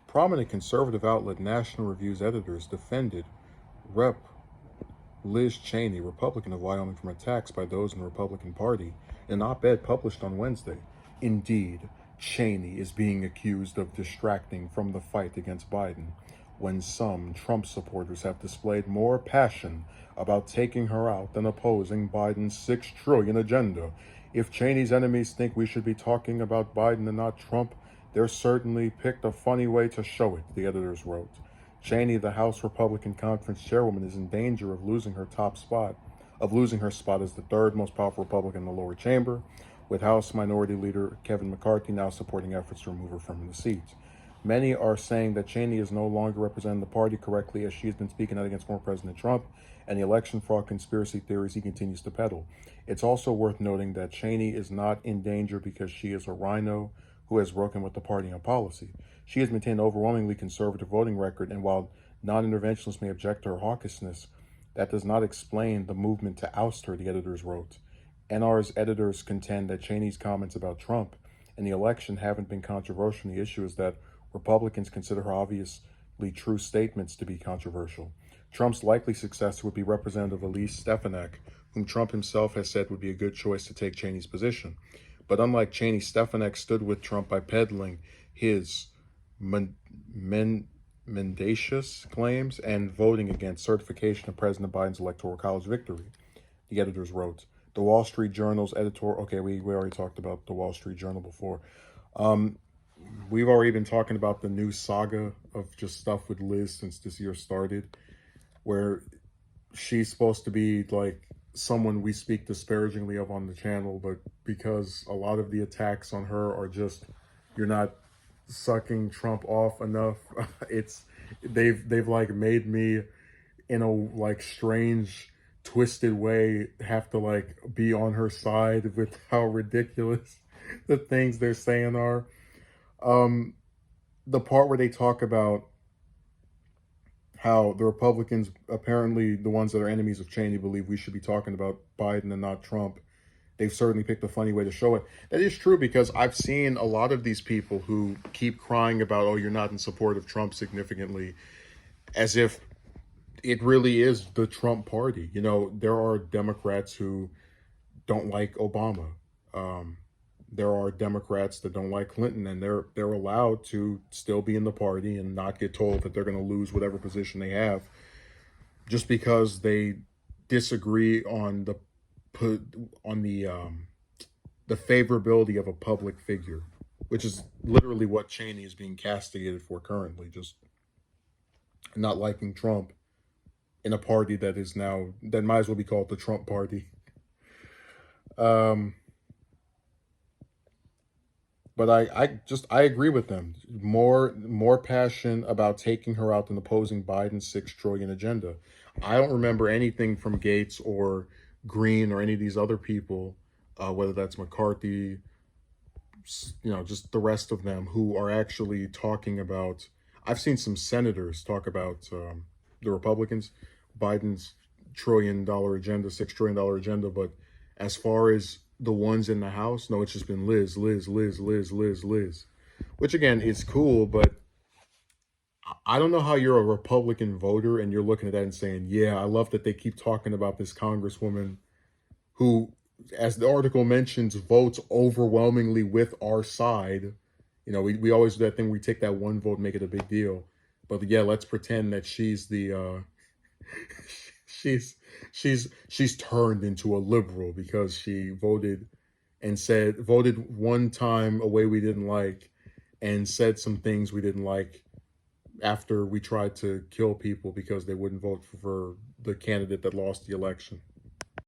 Prominent conservative outlet National Review's editors defended Rep. Liz Cheney, Republican of Wyoming, from attacks by those in the Republican Party in an op-ed published on Wednesday. Indeed, Cheney is being accused of distracting from the fight against Biden, when some Trump supporters have displayed more passion about taking her out than opposing Biden's $6 trillion agenda. If Cheney's enemies think we should be talking about Biden and not Trump, they're certainly picked a funny way to show it, the editors wrote. Cheney, the House Republican Conference chairwoman, is in danger of losing her spot as the third most powerful Republican in the lower chamber, with House Minority Leader Kevin McCarthy now supporting efforts to remove her from the seat. Many are saying that Cheney is no longer representing the party correctly, as she has been speaking out against former President Trump and the election fraud conspiracy theories he continues to peddle. It's also worth noting that Cheney is not in danger because she is a rhino who has broken with the party on policy. She has maintained an overwhelmingly conservative voting record, and while non-interventionists may object to her hawkishness, that does not explain the movement to oust her, the editors wrote. NR's editors contend that Cheney's comments about Trump and the election haven't been controversial. The issue is that Republicans consider her obviously true statements to be controversial. Trump's likely successor would be Representative Liz Stefanik, whom Trump himself has said would be a good choice to take Cheney's position. But unlike Cheney, Stefanik stood with Trump by peddling his mendacious claims and voting against certification of President Biden's Electoral College victory, the editors wrote. The Wall Street Journal's editor, okay, we already talked about the Wall Street Journal before. We've already been talking about the new saga of just stuff with Liz since this year started, where she's supposed to be like someone we speak disparagingly of on the channel, but because a lot of the attacks on her are just, you're not sucking Trump off enough, they've like made me in a like strange twisted way have to like be on her side with how ridiculous the things they're saying are. The part where they talk about how the Republicans, apparently the ones that are enemies of Cheney, believe we should be talking about Biden and not Trump. They've certainly picked a funny way to show it. That is true, because I've seen a lot of these people who keep crying about, oh, you're not in support of Trump significantly, as if it really is the Trump party. You know, there are Democrats who don't like Obama. There are Democrats that don't like Clinton, and they're allowed to still be in the party and not get told that they're going to lose whatever position they have just because they disagree on the favorability of a public figure, which is literally what Cheney is being castigated for currently, just not liking Trump in a party that might as well be called the Trump party. But I agree with them. More passion about taking her out than opposing Biden's $6 trillion agenda. I don't remember anything from Gates or Green or any of these other people, whether that's McCarthy, just the rest of them, who are actually talking about. I've seen some senators talk about the Republicans, Biden's $6 trillion agenda, but as far as the ones in the House, no, it's just been Liz, which again is cool, but I don't know how you're a Republican voter and you're looking at that and saying, yeah, I love that they keep talking about this Congresswoman who, as the article mentions, votes overwhelmingly with our side. You know, we always do that thing, we take that one vote, make it a big deal. But yeah, let's pretend that she's the she's turned into a liberal because she voted one time a way we didn't like and said some things we didn't like after we tried to kill people because they wouldn't vote for the candidate that lost the election.